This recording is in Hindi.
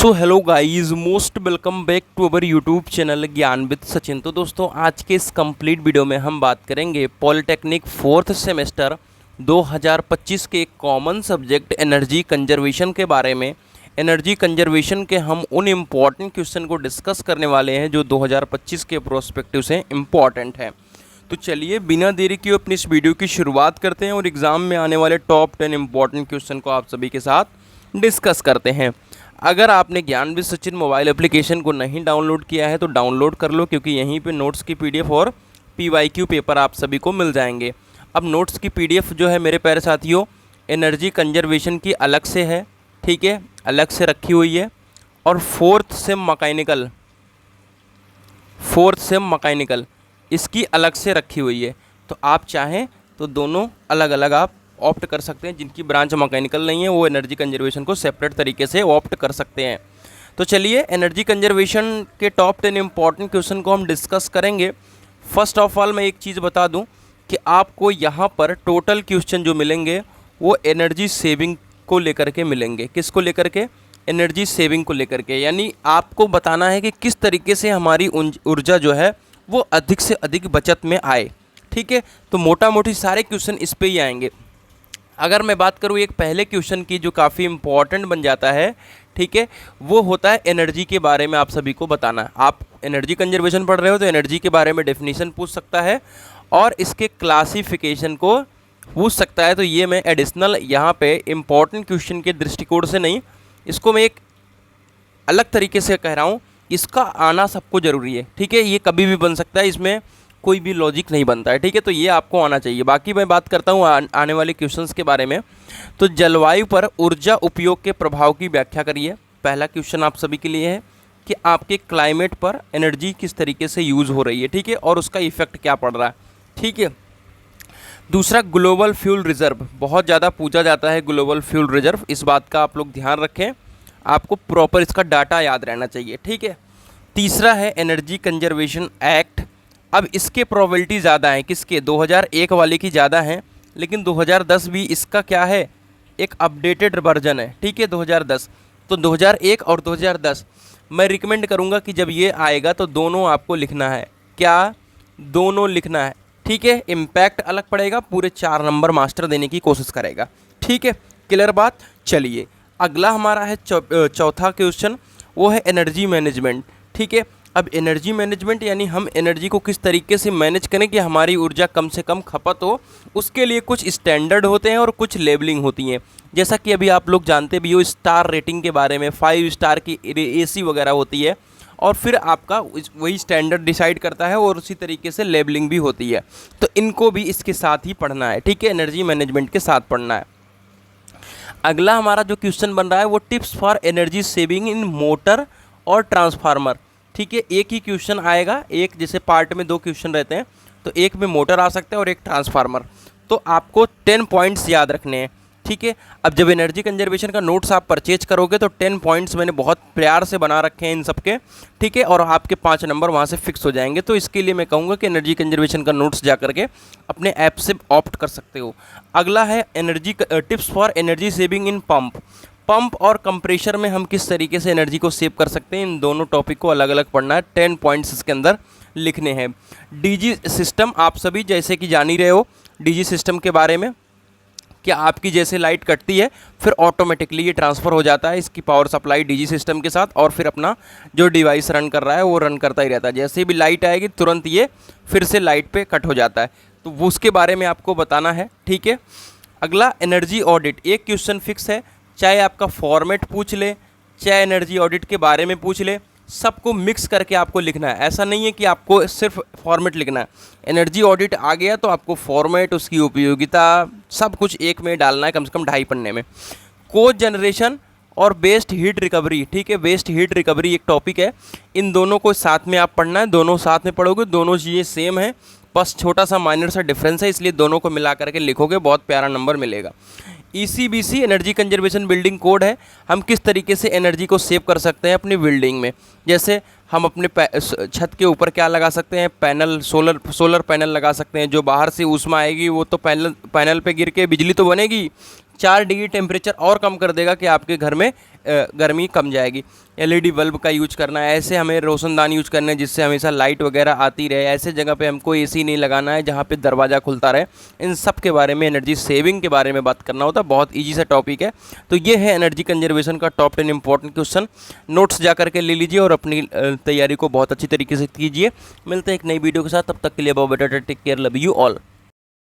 So hello guys, most welcome back to our YouTube channel Gyan with Sachin. तो दोस्तों, आज के इस कंप्लीट वीडियो में हम बात करेंगे पॉलिटेक्निक फोर्थ सेमेस्टर 2025 के कॉमन सब्जेक्ट एनर्जी कंजर्वेशन के बारे में। एनर्जी कंजर्वेशन के हम उन इम्पॉर्टेंट क्वेश्चन को डिस्कस करने वाले हैं जो 2025 के प्रोस्पेक्टिव से इम्पॉर्टेंट हैं। तो चलिए बिना देरी किए अपनी इस वीडियो की शुरुआत करते हैं और एग्ज़ाम में आने वाले टॉप 10 इम्पॉर्टेंट क्वेश्चन को आप सभी के साथ डिस्कस करते हैं। अगर आपने ज्ञान विद सचिन मोबाइल एप्लीकेशन को नहीं डाउनलोड किया है तो डाउनलोड कर लो, क्योंकि यहीं पे नोट्स की पीडीएफ और पीवाईक्यू पेपर आप सभी को मिल जाएंगे। अब नोट्स की पीडीएफ जो है मेरे प्यारे साथियों, एनर्जी कंजर्वेशन की अलग से है, ठीक है, अलग से रखी हुई है। और फोर्थ सेम मैकेनिकल इसकी अलग से रखी हुई है। तो आप चाहें तो दोनों अलग अलग आप ऑप्ट कर सकते हैं। जिनकी ब्रांच मैकेनिकल नहीं है वो एनर्जी कंजर्वेशन को सेपरेट तरीके से ऑप्ट कर सकते हैं। तो चलिए एनर्जी कंजर्वेशन के टॉप 10 इम्पॉर्टेंट क्वेश्चन को हम डिस्कस करेंगे। फर्स्ट ऑफ ऑल मैं एक चीज़ बता दूं कि आपको यहाँ पर टोटल क्वेश्चन जो मिलेंगे वो एनर्जी सेविंग को लेकर के मिलेंगे। किसको लेकर के? एनर्जी सेविंग को लेकर के। यानी आपको बताना है कि किस तरीके से हमारी ऊर्जा जो है वो अधिक से अधिक बचत में आए, ठीक है। तो मोटा मोटी सारे क्वेश्चन इस पे ही आएंगे। अगर मैं बात करूँ एक पहले क्वेश्चन की जो काफ़ी इम्पॉर्टेंट बन जाता है, ठीक है, वो होता है एनर्जी के बारे में आप सभी को बताना। आप एनर्जी कंजर्वेशन पढ़ रहे हो तो एनर्जी के बारे में डेफिनेशन पूछ सकता है और इसके क्लासिफिकेशन को पूछ सकता है। तो ये मैं एडिशनल यहाँ पे इम्पॉर्टेंट क्वेश्चन के दृष्टिकोण से नहीं, इसको मैं एक अलग तरीके से कह रहा हूँ, इसका आना सबको ज़रूरी है, ठीक है। ये कभी भी बन सकता है, इसमें कोई भी लॉजिक नहीं बनता है, ठीक है। तो ये आपको आना चाहिए। बाकी मैं बात करता हूँ आने वाले क्वेश्चंस के बारे में। तो जलवायु पर ऊर्जा उपयोग के प्रभाव की व्याख्या करिए। पहला क्वेश्चन आप सभी के लिए है कि आपके क्लाइमेट पर एनर्जी किस तरीके से यूज़ हो रही है, ठीक है, और उसका इफेक्ट क्या पड़ रहा है, ठीक है। दूसरा, ग्लोबल फ्यूल रिजर्व बहुत ज़्यादा पूछा जाता है। ग्लोबल फ्यूल रिजर्व, इस बात का आप लोग ध्यान रखें, आपको प्रॉपर इसका डाटा याद रहना चाहिए, ठीक है। तीसरा है एनर्जी कंजर्वेशन एक्ट। अब इसके प्रोबेबिलिटी ज़्यादा है, किसके? 2001 वाले की ज़्यादा है, लेकिन 2010 भी इसका क्या है, एक अपडेटेड वर्जन है, ठीक है, 2010। तो 2001 और 2010 मैं रिकमेंड करूँगा कि जब ये आएगा तो दोनों आपको लिखना है। क्या? दोनों लिखना है, ठीक है। इम्पैक्ट अलग पड़ेगा, पूरे 4 नंबर मास्टर देने की कोशिश करेगा, ठीक है। क्लियर बात। चलिए अगला हमारा है चौथा क्वेश्चन, वो है एनर्जी मैनेजमेंट, ठीक है। अब एनर्जी मैनेजमेंट यानी हम एनर्जी को किस तरीके से मैनेज करें कि हमारी ऊर्जा कम से कम खपत हो। उसके लिए कुछ स्टैंडर्ड होते हैं और कुछ लेबलिंग होती हैं। जैसा कि अभी आप लोग जानते भी हो स्टार रेटिंग के बारे में, 5 स्टार की एसी वगैरह होती है और फिर आपका वही स्टैंडर्ड डिसाइड करता है और उसी तरीके से लेबलिंग भी होती है। तो इनको भी इसके साथ ही पढ़ना है, ठीक है, एनर्जी मैनेजमेंट के साथ पढ़ना है। अगला हमारा जो क्वेश्चन बन रहा है वो tips for energy saving in motor और ट्रांसफार्मर, ठीक है। एक ही क्वेश्चन आएगा, एक जैसे पार्ट में 2 क्वेश्चन रहते हैं, तो एक में मोटर आ सकता है और एक ट्रांसफार्मर। तो आपको 10 पॉइंट्स याद रखने हैं, ठीक है। अब जब एनर्जी कंजर्वेशन का नोट्स आप परचेज करोगे तो 10 पॉइंट्स मैंने बहुत प्यार से बना रखे हैं इन सबके, ठीक है, और आपके 5 नंबर वहाँ से फिक्स हो जाएंगे। तो इसके लिए मैं कहूँगा कि एनर्जी कंजर्वेशन का नोट्स जा करके अपने ऐप से ऑप्ट कर सकते हो। अगला है energy tips for energy saving in pump और कंप्रेशर में हम किस तरीके से एनर्जी को सेव कर सकते हैं। इन दोनों टॉपिक को अलग अलग पढ़ना है, 10 पॉइंट्स इसके अंदर लिखने हैं। डीजी सिस्टम आप सभी जैसे कि जान ही रहे हो डीजी सिस्टम के बारे में, कि आपकी जैसे लाइट कटती है फिर ऑटोमेटिकली ये ट्रांसफ़र हो जाता है इसकी पावर सप्लाई डीजी सिस्टम के साथ, और फिर अपना जो डिवाइस रन कर रहा है वो रन करता ही रहता है। जैसे भी लाइट आएगी तुरंत ये फिर से लाइट पे कट हो जाता है। तो वो उसके बारे में आपको बताना है, ठीक है। अगला एनर्जी ऑडिट, एक क्वेश्चन फिक्स है, चाहे आपका फॉर्मेट पूछ ले चाहे एनर्जी ऑडिट के बारे में पूछ ले, सबको मिक्स करके आपको लिखना है। ऐसा नहीं है कि आपको सिर्फ फॉर्मेट लिखना है। एनर्जी ऑडिट आ गया तो आपको फॉर्मेट, उसकी उपयोगिता, सब कुछ एक में डालना है, कम से कम 2.5 पन्ने में। को जनरेशन और वेस्ट हीट रिकवरी, ठीक है, वेस्ट हीट रिकवरी एक टॉपिक है, इन दोनों को साथ में आप पढ़ना है। दोनों साथ में पढ़ोगे, दोनों चीज़ें सेम है, बस छोटा सा माइनर सा डिफरेंस है, इसलिए दोनों को मिला करके लिखोगे, बहुत प्यारा नंबर मिलेगा। ECBC energy conservation building code है, हम किस तरीके से एनर्जी को सेव कर सकते हैं अपनी बिल्डिंग में। जैसे हम अपने छत के ऊपर क्या लगा सकते हैं, पैनल, सोलर पैनल लगा सकते हैं। जो बाहर से ऊष्मा आएगी वो तो पैनल पे गिर के बिजली तो बनेगी, 4 डिग्री टेम्परेचर और कम कर देगा कि आपके घर में गर्मी कम जाएगी। एलईडी बल्ब का यूज करना है, ऐसे हमें रोशनदान यूज करना है जिससे हमेशा लाइट वगैरह आती रहे। ऐसे जगह पे हमको एसी नहीं लगाना है जहाँ पे दरवाज़ा खुलता रहे। इन सब के बारे में, एनर्जी सेविंग के बारे में बात करना होता है। बहुत ईजी सा टॉपिक है। तो ये है एनर्जी कंजर्वेशन का टॉप 10 इंपॉर्टेंट क्वेश्चन। नोट्स जा करके ले लीजिए और अपनी तैयारी को बहुत अच्छी तरीके से कीजिए। मिलते हैं एक नई वीडियो के साथ, तब तक के लिए bye bye, take care, love you all.